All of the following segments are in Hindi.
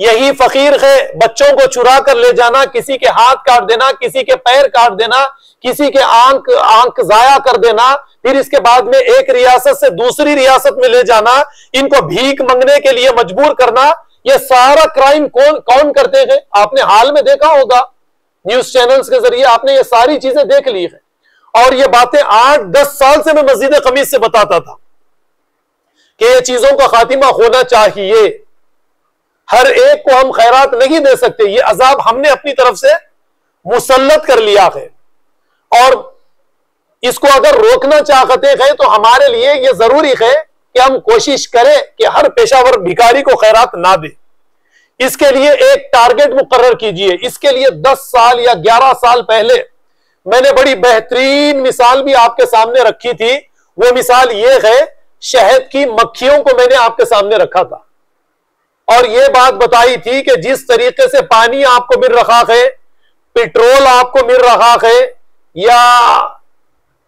यही फकीर है बच्चों को चुरा कर ले जाना, किसी के हाथ काट देना, किसी के पैर काट देना, किसी के आंख जाया कर देना, फिर इसके बाद में एक रियासत से दूसरी रियासत में ले जाना, इनको भीख मांगने के लिए मजबूर करना, यह सारा क्राइम कौन करते हैं? आपने हाल में देखा होगा, न्यूज चैनल्स के जरिए आपने ये सारी चीजें देख ली है। और ये बातें 8-10 साल से मैं मस्जिद खमीस से बताता था कि ये चीजों का खातिमा होना चाहिए। हर एक को हम खैरात नहीं दे सकते, ये अजाब हमने अपनी तरफ से मुसल्लत कर लिया है। और इसको अगर रोकना चाहते हैं तो हमारे लिए यह जरूरी है कि हम कोशिश करें कि हर पेशावर भिखारी को खैरात ना दे। इसके लिए एक टारगेट मुकर्रर कीजिए। इसके लिए 10 साल या 11 साल पहले मैंने बड़ी बेहतरीन मिसाल भी आपके सामने रखी थी। वो मिसाल ये है, शहद की मक्खियों को मैंने आपके सामने रखा था और यह बात बताई थी कि जिस तरीके से पानी आपको मिल रहा है, पेट्रोल आपको मिल रहा है, या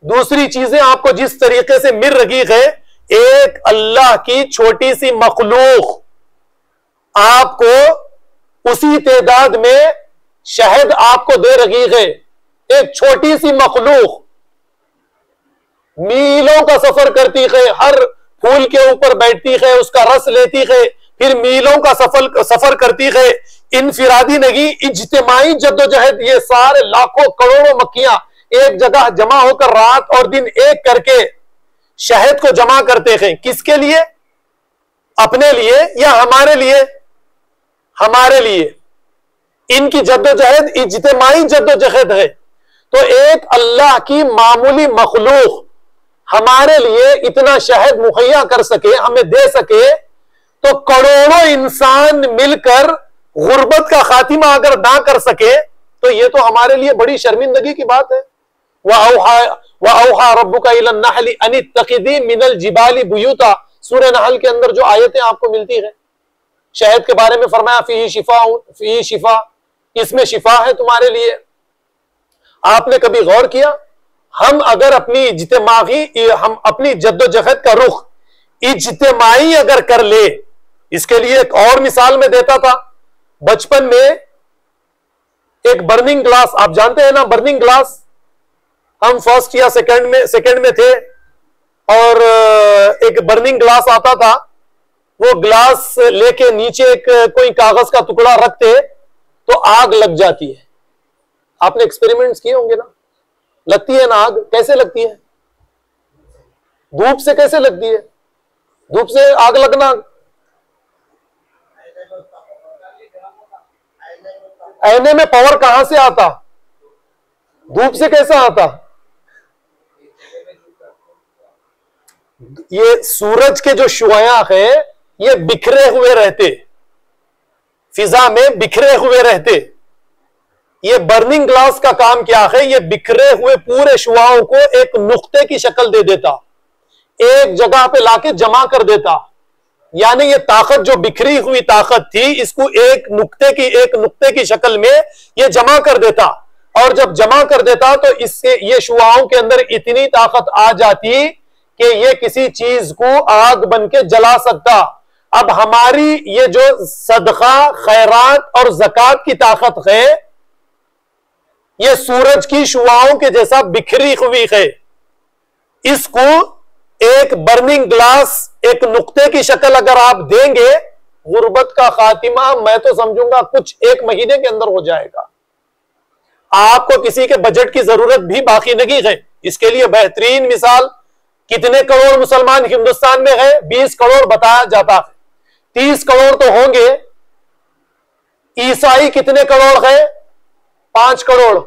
दूसरी चीजें आपको जिस तरीके से मिल रही है, एक अल्लाह की छोटी सी मखलूक आपको उसी तादाद में शहद आपको दे रही है। एक छोटी सी मखलूक मीलों का सफर करती है, हर फूल के ऊपर बैठती है, उसका रस लेती है, फिर मीलों का सफर करती है। इनफिरादी नहीं, इज्तिमाई जद्दोजहद, ये सारे लाखों करोड़ों मक्खियां एक जगह जमा होकर रात और दिन एक करके शहद को जमा करते हैं। किसके लिए? अपने लिए या हमारे लिए? हमारे लिए। इनकी जद्दोजहद इज्तिमाई जद्दोजहद है। तो एक अल्लाह की मामूली मखलूक हमारे लिए इतना शहद मुहैया कर सके, हमें दे सके, तो करोड़ों इंसान मिलकर गुर्बत का खातिमा अगर ना कर सके तो यह तो हमारे लिए बड़ी शर्मिंदगी की बात है। वअौहा रब्बुका इलन नहली अन इत्तखिज़ी मिनल जिबाली बुयूता, सूरह नहल के अंदर जो आयतें आपको मिलती है, शहद के बारे में फरमाया फीही शिफा, इसमें शिफा है तुम्हारे लिए। आपने कभी गौर किया, हम अगर हम अपनी जद्दोजहद का रुख इज्तिमाई अगर कर ले, इसके लिए एक और मिसाल में देता था। बचपन में एक बर्निंग ग्लास, आप जानते हैं ना बर्निंग ग्लास, हम फर्स्ट या सेकंड में थे और एक बर्निंग ग्लास आता था। वो ग्लास लेके नीचे एक कोई कागज का टुकड़ा रखते तो आग लग जाती है। आपने एक्सपेरिमेंट्स किए होंगे ना, लगती है ना आग? कैसे लगती है? धूप से कैसे लगती है? धूप से आग लगना, आईने में पावर कहां से आता? धूप से कैसा आता? ये सूरज के जो शुआया है ये बिखरे हुए रहते, फिजा में बिखरे हुए रहते। ये बर्निंग ग्लास का काम क्या है? ये बिखरे हुए पूरे शुआओं को एक नुक्ते की शक्ल दे देता, एक जगह पे लाके जमा कर देता। यानी ये ताकत जो बिखरी हुई ताकत थी, इसको एक नुक्ते की शक्ल में ये जमा कर देता। और जब जमा कर देता तो इससे ये शुआओं के अंदर इतनी ताकत आ जाती कि ये किसी चीज को आग बन के जला सकता। अब हमारी ये जो सदका, खैरात और ज़कात की ताकत है, ये सूरज की शुआओं के जैसा बिखरी हुई है। इसको एक बर्निंग ग्लास, एक नुक्ते की शक्ल अगर आप देंगे, गुर्बत का खातिमा मैं तो समझूंगा कुछ 1 महीने के अंदर हो जाएगा। आपको किसी के बजट की जरूरत भी बाकी नहीं है। इसके लिए बेहतरीन मिसाल, कितने करोड़ मुसलमान हिंदुस्तान में है? 20 करोड़ बताया जाता है। 30 करोड़ तो होंगे। ईसाई कितने करोड़ है? 5 करोड़।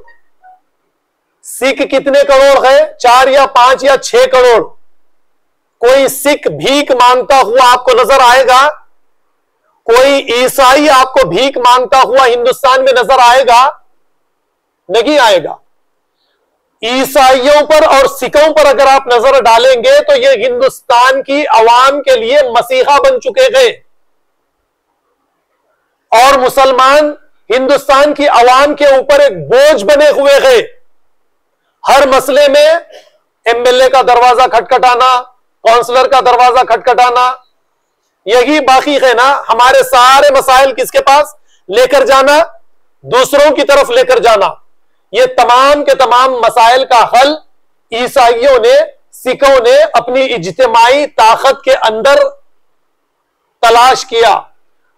सिख कितने करोड़ है? 4 या 5 या 6 करोड़। कोई सिख भीख मांगता हुआ आपको नजर आएगा? कोई ईसाई आपको भीख मांगता हुआ हिंदुस्तान में नजर आएगा? नहीं आएगा। ईसाइयों पर और सिखों पर अगर आप नजर डालेंगे तो ये हिंदुस्तान की अवाम के लिए मसीहा बन चुके हैं और मुसलमान हिंदुस्तान की अवाम के ऊपर एक बोझ बने हुए हैं। हर मसले में एमएलए का दरवाजा खटखटाना, काउंसलर का दरवाजा खटखटाना, यही बाकी है ना, हमारे सारे मसाइल किसके पास लेकर जाना, दूसरों की तरफ लेकर जाना। ये तमाम के तमाम मसाइल का हल ईसाइयों ने, सिखों ने अपनी इज्तिमाई ताकत के अंदर तलाश किया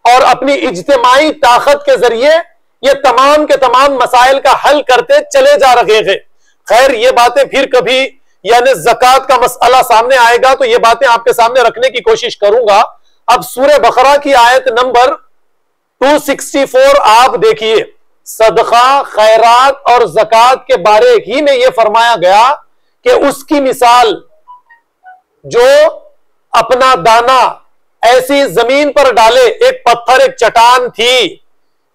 और अपनी इज्तिमाई ताकत के जरिए ये तमाम के तमाम मसाइल का हल करते चले जा रहे हैं। खैर, ये बातें फिर कभी यानी ज़कात का मसला सामने आएगा तो ये बातें आपके सामने रखने की कोशिश करूंगा। अब सूरह बकरा की आयत नंबर 264 आप देखिए। सदका, खैरात और ज़कात के बारे ही में यह फरमाया गया कि उसकी मिसाल जो अपना दाना ऐसी जमीन पर डाले, एक पत्थर, एक चट्टान थी,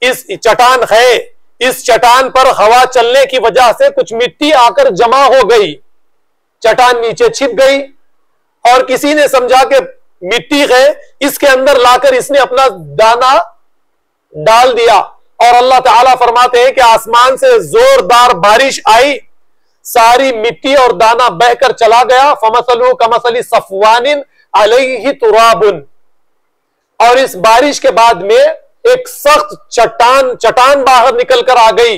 इस चट्टान है, इस चट्टान पर हवा चलने की वजह से कुछ मिट्टी आकर जमा हो गई, चट्टान नीचे छिप गई और किसी ने समझा कि मिट्टी है, इसके अंदर लाकर इसने अपना दाना डाल दिया और अल्लाह ताला फरमाते हैं कि आसमान से जोरदार बारिश आई, सारी मिट्टी और दाना बहकर चला गया। फमसलू कमसली सफवानिन अलैहि तुराबुन। और इस बारिश के बाद में एक सख्त चट्टान बाहर निकल कर आ गई,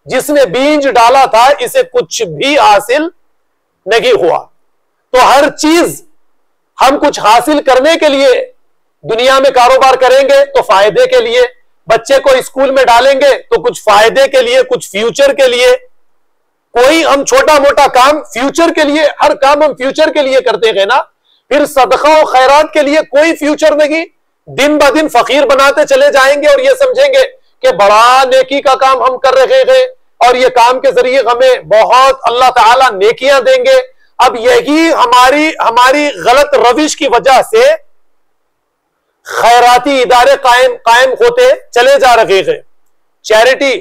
जिसने बीज डाला था इसे कुछ भी हासिल नहीं हुआ। तो हर चीज हम कुछ हासिल करने के लिए दुनिया में कारोबार करेंगे तो फायदे के लिए, बच्चे को स्कूल में डालेंगे तो कुछ फायदे के लिए, कुछ फ्यूचर के लिए। कोई हम छोटा मोटा काम फ्यूचर के लिए, हर काम हम फ्यूचर के लिए करते हैं ना। फिर सदका और खैरात के लिए कोई फ्यूचर नहीं, दिन ब दिन फकीर बनाते चले जाएंगे और ये समझेंगे कि बड़ा नेकी का काम हम कर रहे हैं और ये काम के जरिए हमें बहुत अल्लाह ताला नेकियां देंगे। अब यही हमारी गलत रविश की वजह से खैराती इदारे कायम होते चले जा रहे हैं। चैरिटी,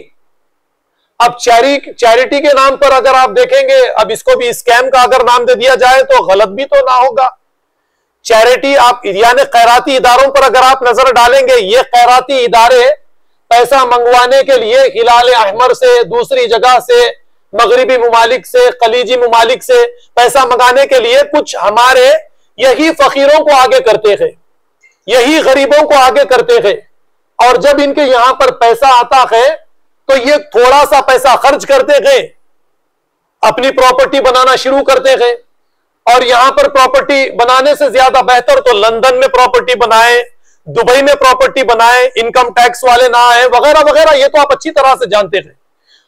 अब चैरिटी के नाम पर अगर आप देखेंगे, अब इसको भी स्कैम का अगर नाम दे दिया जाए तो गलत भी तो ना होगा। चैरिटी आप यानी खैराती इदारों पर अगर आप नजर डालेंगे, ये खैराती इदारे पैसा मंगवाने के लिए हिलाल अहमर से, दूसरी जगह से, मगरिबी मुमालिक से, खलीजी मुमालिक से पैसा मंगाने के लिए कुछ हमारे यही फकीरों को आगे करते हैं, यही गरीबों को आगे करते हैं। और जब इनके यहां पर पैसा आता है तो ये थोड़ा सा पैसा खर्च करते हैं, अपनी प्रॉपर्टी बनाना शुरू करते हैं। और यहां पर प्रॉपर्टी बनाने से ज्यादा बेहतर तो लंदन में प्रॉपर्टी बनाए, दुबई में प्रॉपर्टी बनाए, इनकम टैक्स वाले ना आए, वगैरह वगैरह। ये तो आप अच्छी तरह से जानते हैं।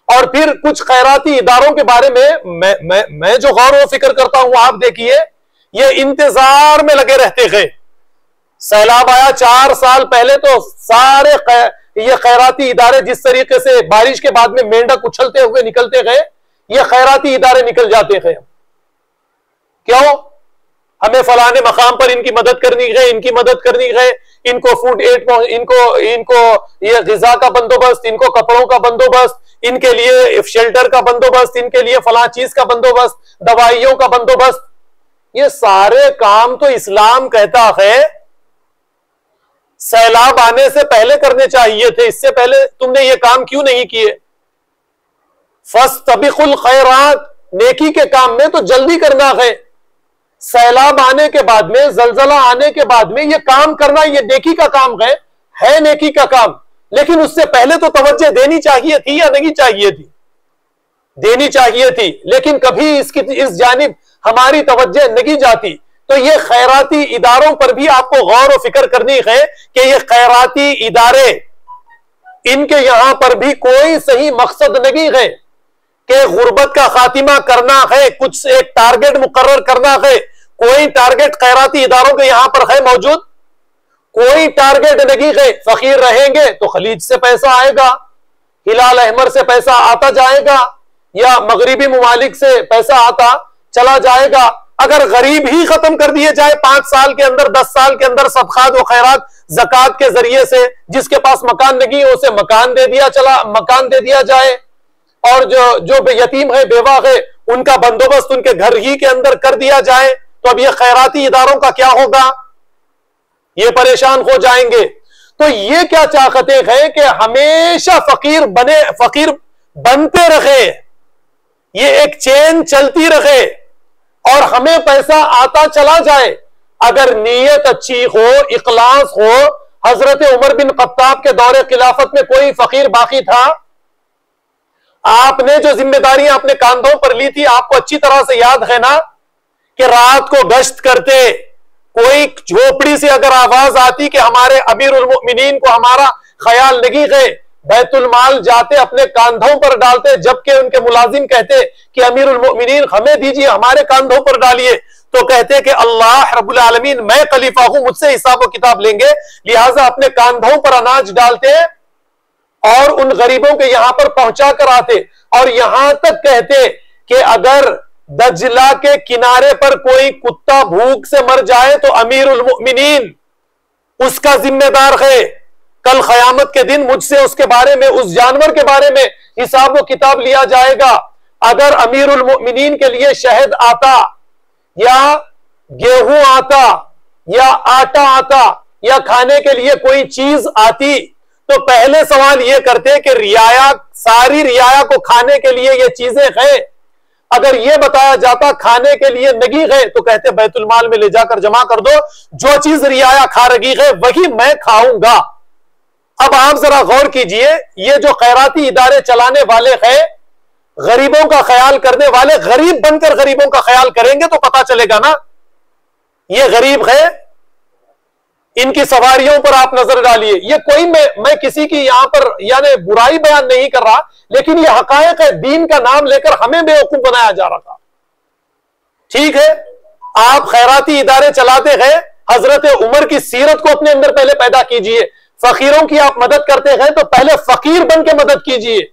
और फिर कुछ खैराती इदारों के बारे में मैं जो गौर व फिक्र करता हूं, आप देखिए, ये इंतजार में लगे रहते हैं। सैलाब आया 4 साल पहले तो सारे ये खैराती इदारे जिस तरीके से बारिश के बाद में मेंढक उछलते हुए निकलते गए, ये खैराती इदारे निकल जाते हैं। क्यों? हमें फलाने मकाम पर इनकी मदद करनी है, इनकी मदद करनी है, इनको फूड एड, इनको ये ग़िज़ा का बंदोबस्त, इनको कपड़ों का बंदोबस्त, इनके लिए शेल्टर का बंदोबस्त, इनके लिए फला चीज का बंदोबस्त, दवाइयों का बंदोबस्त। ये सारे काम तो इस्लाम कहता है सैलाब आने से पहले करने चाहिए थे। इससे पहले तुमने ये काम क्यों नहीं किए? फस्तबिकुल खैरात, नेकी के काम में तो जल्दी करना है। सैलाब आने के बाद में, जलजला आने के बाद में ये काम करना, ये नेकी का काम है नेकी का काम। लेकिन उससे पहले तो तवज्जो देनी चाहिए थी या नहीं चाहिए थी? देनी चाहिए थी, लेकिन कभी इस जानिब हमारी तवज्जो नहीं जाती। तो ये खैराती इदारों पर भी आपको गौर व फिक्र करनी है कि ये खैराती इदारे, इनके यहां पर भी कोई सही मकसद नहीं है कि गुर्बत का खातिमा करना है, कुछ एक टारगेट मुकर्रर करना है। कोई टारगेट खैराती इदारों के यहां पर है मौजूद? कोई टारगेट नहीं है। फकीर रहेंगे तो खलीज से पैसा आएगा, हिलाल अहमर से पैसा आता जाएगा, या मगरिबी मुमालिक से पैसा आता चला जाएगा। अगर गरीब ही खत्म कर दिए जाए 5 साल के अंदर, 10 साल के अंदर, सदकात व खैरात ज़कात के जरिए से, जिसके पास मकान नहीं है उसे मकान दे दिया जाए, और जो यतीम है, बेवा है, उनका बंदोबस्त उनके घर ही के अंदर कर दिया जाए, तो अब ये खैराती इदारों का क्या होगा? ये परेशान हो जाएंगे। तो ये क्या चाहते हैं कि हमेशा फकीर बनते रहे, ये एक चेन चलती रहे और हमें पैसा आता चला जाए। अगर नीयत अच्छी हो, इखलास हो, हजरत उमर बिन खत्ताब के दौरे खिलाफत में कोई फकीर बाकी था? आपने जो जिम्मेदारियां अपने कांधों पर ली थी, आपको अच्छी तरह से याद है ना कि रात को गश्त करते, कोई झोपड़ी से अगर आवाज आती कि हमारे अमीरुल मोमिनीन को हमारा ख्याल नहीं है, बैतुल माल जाते अपने कांधों पर डालते, जबकि उनके मुलाजिम कहते कि अमीरुल मोमिनीन हमें दीजिए, हमारे कांधों पर डालिए, तो कहते कि अल्लाह रब्बुल आलमीन, मैं खलीफा हूं, मुझसे हिसाब किताब लेंगे, लिहाजा अपने कांधों पर अनाज डालते और उन गरीबों के यहां पर पहुंचा कर आते। और यहां तक कहते कि अगर दजला के किनारे पर कोई कुत्ता भूख से मर जाए तो अमीरुल मोमिनीन उसका जिम्मेदार है, कल क़यामत के दिन मुझसे उसके बारे में, उस जानवर के बारे में हिसाब व किताब लिया जाएगा। अगर अमीरुल मोमिनीन के लिए शहद आता या गेहूं आता या आटा आता या खाने के लिए कोई चीज आती, तो पहले सवाल यह करते कि रियाया, सारी रियाया को खाने के लिए ये चीजें हैं। अगर यह बताया जाता खाने के लिए नहीं है, तो कहते बैतुल माल में ले जाकर जमा कर दो, जो चीज रियाया खा रही है वही मैं खाऊंगा। अब आप जरा गौर कीजिए, ये जो खैराती इदारे चलाने वाले हैं, गरीबों का ख्याल करने वाले, गरीब बनकर गरीबों का ख्याल करेंगे तो पता चलेगा ना ये गरीब है। इनकी सवारियों पर आप नजर डालिए, ये कोई मैं किसी की यहां पर यानी बुराई बयान नहीं कर रहा, लेकिन ये हकायक है, दीन का नाम लेकर हमें बेवकूफ बनाया जा रहा। ठीक है, आप खैराती इदारे चलाते हैं, हजरत उमर की सीरत को अपने अंदर पहले पैदा कीजिए। फकीरों की आप मदद करते हैं तो पहले फकीर बन के मदद कीजिए।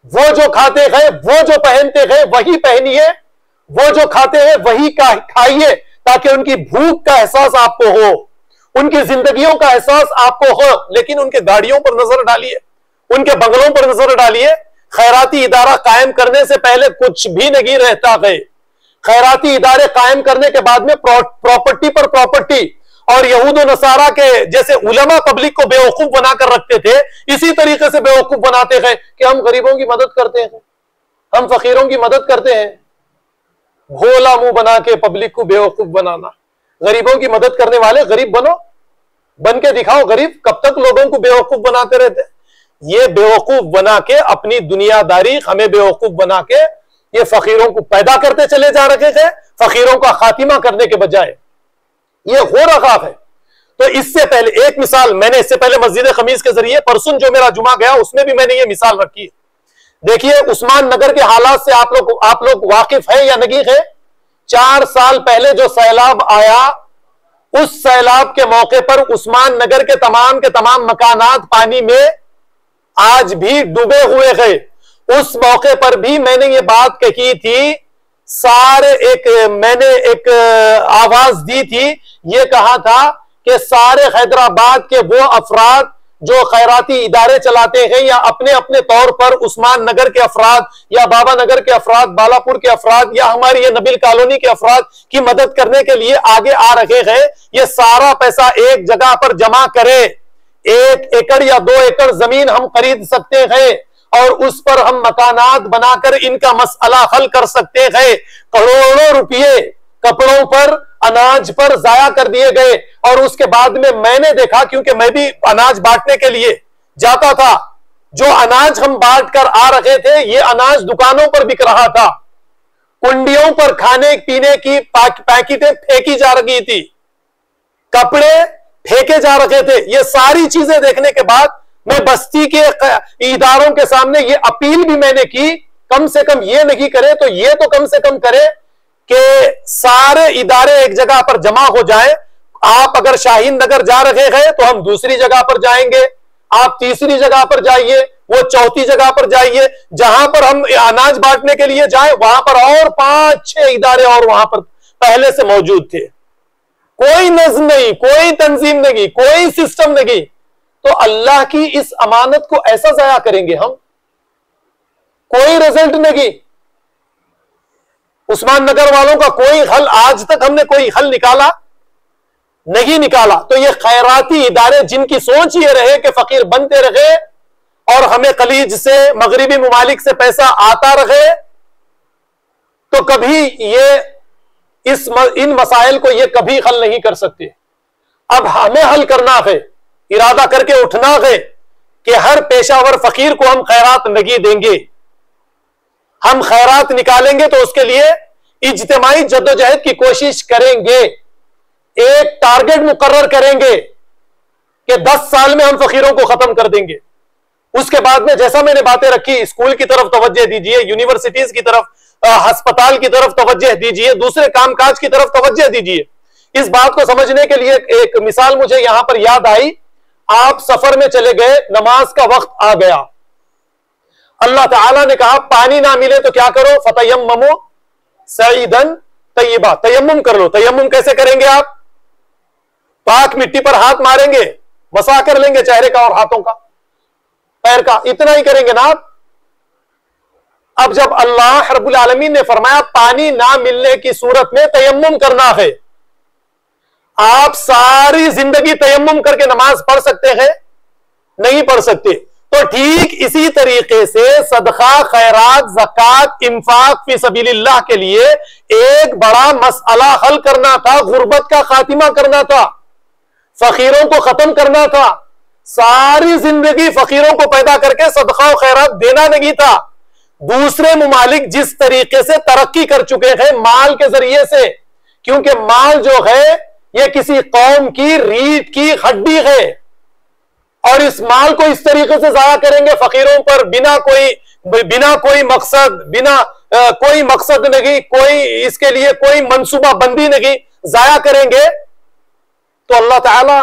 वो जो खाते हैं, वो जो पहनते हैं वही पहनिए, वो जो खाते हैं वही खाइए, ताकि उनकी भूख का एहसास आपको हो, उनकी जिंदगियों का एहसास आपको हो। लेकिन उनके गाड़ियों पर नजर डालिए, उनके बंगलों पर नजर डालिए। खैराती इदारा कायम करने से पहले कुछ भी नहीं रहता है। खैराती इदारे कायम करने के बाद में प्रॉपर्टी पर प्रॉपर्टी, और यहूद नसारा के जैसे उलमा पब्लिक को बेवकूफ बनाकर रखते थे, इसी तरीके से बेवकूफ बनाते हैं कि हम गरीबों की मदद करते हैं, हम फकीरों की मदद करते हैं। भोला मुंह बना के पब्लिक को बेवकूफ बनाना। गरीबों की मदद करने वाले गरीब बनो, बन के दिखाओ गरीब। कब तक लोगों को बेवकूफ बनाते रहते? ये बेवकूफ बना के अपनी दुनियादारी, हमें बेवकूफ बना के ये फकीरों को पैदा करते चले जा रहे थे, फकीरों का खातिमा करने के बजाय ये हो रहा है। तो इससे पहले एक मिसाल मैंने, इससे पहले मस्जिद खमीस के जरिए परसों जो मेरा जुमा गया उसमें भी मैंने ये मिसाल रखी। देखिए उस्मान नगर के हालात से आप लोग वाकिफ है या नहीं है? 4 साल पहले जो सैलाब आया, उस सैलाब के मौके पर उस्मान नगर के तमाम मकानात पानी में आज भी डूबे हुए हैं। उस मौके पर भी मैंने ये बात कही थी, मैंने एक आवाज दी थी, ये कहा था कि सारे हैदराबाद के वो अफराद जो खैराती इदारे चलाते हैं या अपने अपने तौर पर उस्मान नगर के अफराद या बाबा नगर के अफराद, बालापुर के अफराद या हमारी ये नबील कॉलोनी के अफराद की मदद करने के लिए आगे आ रहे हैं, ये सारा पैसा एक जगह पर जमा करे। 1 एकड़ या 2 एकड़ जमीन हम खरीद सकते हैं और उस पर हम मकानात बनाकर इनका मसला हल कर सकते हैं। करोड़ों रुपये कपड़ों पर, अनाज पर जाया कर दिए गए। और उसके बाद में मैंने देखा, क्योंकि मैं भी अनाज बांटने के लिए जाता था, जो अनाज हम बांट कर आ रहे थे ये अनाज दुकानों पर बिक रहा था, कुंडियों पर खाने पीने की पैकेटें फेंकी जा रही थी, कपड़े फेंके जा रहे थे। ये सारी चीजें देखने के बाद मैं बस्ती के इदारों के सामने ये अपील भी मैंने की, कम से कम ये नहीं करे तो ये तो कम से कम करे कि सारे इदारे एक जगह पर जमा हो जाए। आप अगर शाहीन नगर जा रहे हैं तो हम दूसरी जगह पर जाएंगे, आप तीसरी जगह पर जाइए, वो चौथी जगह पर जाइए, जहां पर हम अनाज बांटने के लिए जाए वहां पर और 5-6 इदारे और वहां पर पहले से मौजूद थे। कोई नज्म नहीं, कोई तंजीम नहीं, कोई सिस्टम नहीं। तो अल्लाह की इस अमानत को ऐसा जाया करेंगे हम? कोई रिजल्ट नहीं। उस्मान नगर वालों का कोई हल, आज तक हमने कोई हल नहीं निकाला। तो ये खैराती इदारे जिनकी सोच ये रहे कि फकीर बनते रहे और हमें खलीज से, मगरिबी मुमालिक से पैसा आता रहे, तो कभी ये इन मसाइल को ये कभी हल नहीं कर सकते। अब हमें हल करना है, इरादा करके उठना है कि हर पेशावर फकीर को हम खैरात नगी देंगे, हम खैरात निकालेंगे, तो उसके लिए इज्तिमाई जद्दोजहद की कोशिश करेंगे। एक टारगेट मुकर्रर करेंगे कि 10 साल में हम फकीरों को खत्म कर देंगे। उसके बाद में जैसा मैंने बातें रखी, स्कूल की तरफ तवज्जो दीजिए, यूनिवर्सिटीज की तरफ, अस्पताल की तरफ तवज्जो दीजिए, दूसरे कामकाज की तरफ तवज्जो दीजिए। इस बात को समझने के लिए एक मिसाल मुझे यहां पर याद आई। आप सफर में चले गए, नमाज का वक्त आ गया, अल्लाह ताला ने कहा पानी ना मिले तो क्या करो, फतयम्ममु सईदन तय्यबा, तयम्मुम कर लो। तयम्मुम कैसे करेंगे आप? पाक मिट्टी पर हाथ मारेंगे, मसा कर लेंगे चेहरे का और हाथों का, पैर का, इतना ही करेंगे ना आप। अब जब अल्लाह रब्बुल आलमीन ने फरमाया पानी ना मिलने की सूरत में तयम्मुम करना है, आप सारी जिंदगी तयम्मुम करके नमाज पढ़ सकते हैं? नहीं पढ़ सकते। तो ठीक इसी तरीके से सदका, खैरात, ज़कात, इंफाक फी सबीलिल्लाह के लिए एक बड़ा मसला हल करना था, गुर्बत का खातिमा करना था, फकीरों को खत्म करना था। सारी जिंदगी फकीरों को पैदा करके सदका और खैरात देना नहीं था। दूसरे मुमालिक जिस तरीके से तरक्की कर चुके हैं माल के जरिए से, क्योंकि माल जो है यह किसी कौम की रीढ़ की हड्डी है, और इस माल को इस तरीके से जाया करेंगे फकीरों पर, बिना कोई मकसद, बिना कोई मकसद नहीं, कोई इसके लिए कोई मंसूबा बंदी नहीं, जाया करेंगे, तो अल्लाह ताला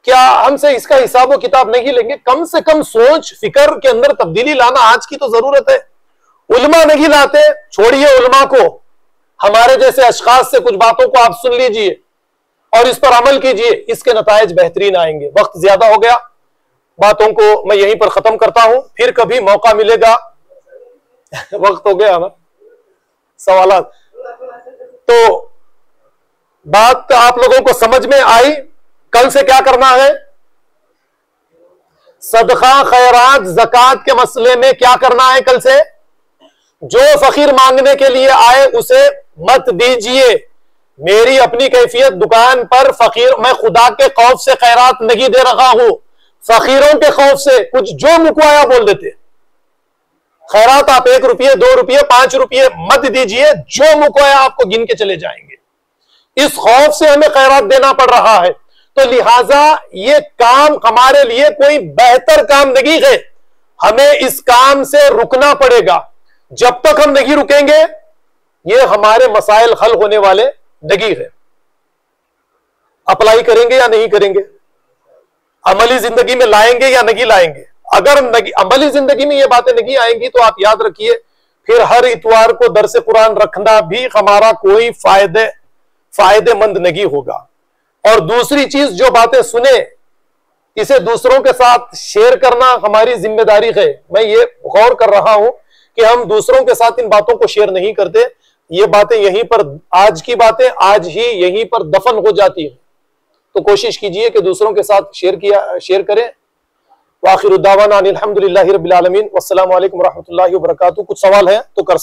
क्या हमसे इसका हिसाब व किताब नहीं लेंगे? कम से कम सोच फिक्र के अंदर तब्दीली लाना आज की तो जरूरत है। उलमा नहीं लाते, छोड़िए उलमा को, हमारे जैसे अशखास से कुछ बातों को आप सुन लीजिए और इस पर अमल कीजिए, इसके नताइज बेहतरीन आएंगे। वक्त ज्यादा हो गया, बातों को मैं यहीं पर खत्म करता हूं, फिर कभी मौका मिलेगा। वक्त हो गया ना सवालात, तो बात आप लोगों को समझ में आई। कल से क्या करना है? सदका, खैरात, ज़कात के मसले में क्या करना है? कल से जो फकीर मांगने के लिए आए उसे मत दीजिए। मेरी अपनी कैफियत दुकान पर फकीर, मैं खुदा के खौफ से खैरात नहीं दे रहा हूं, फकीरों के खौफ से कुछ जो मुकवाया बोल देते। खैरात आप 1 रुपये, 2 रुपये, 5 रुपये मत दीजिए, जो मुकवाया आपको गिन के चले जाएंगे। इस खौफ से हमें खैरात देना पड़ रहा है। तो लिहाजा ये काम हमारे लिए कोई बेहतर काम नहीं है, हमें इस काम से रुकना पड़ेगा। जब तक हम नहीं रुकेंगे ये हमारे मसाइल हल होने वाले नहीं है। अप्लाई करेंगे या नहीं करेंगे? अमली जिंदगी में लाएंगे या नहीं लाएंगे? अगर अमली जिंदगी में ये बातें नहीं आएंगी तो आप याद रखिए फिर हर इतवार को दरस कुरान रखना भी हमारा कोई फायदेमंद नहीं होगा। और दूसरी चीज, जो बातें सुने इसे दूसरों के साथ शेयर करना हमारी जिम्मेदारी है। मैं ये गौर कर रहा हूं कि हम दूसरों के साथ इन बातों को शेयर नहीं करते। ये बातें यहीं पर, आज की बातें आज ही यहीं पर दफन हो जाती है। तो कोशिश कीजिए कि दूसरों के साथ शेयर करें। वाखिर दावाना अनिल हम्दुलिल्लाहि रब्बिल आलमीन, वस्सलामु अलैकुम रहमतुल्लाहि व बरकातुहू। कुछ सवाल है तो कर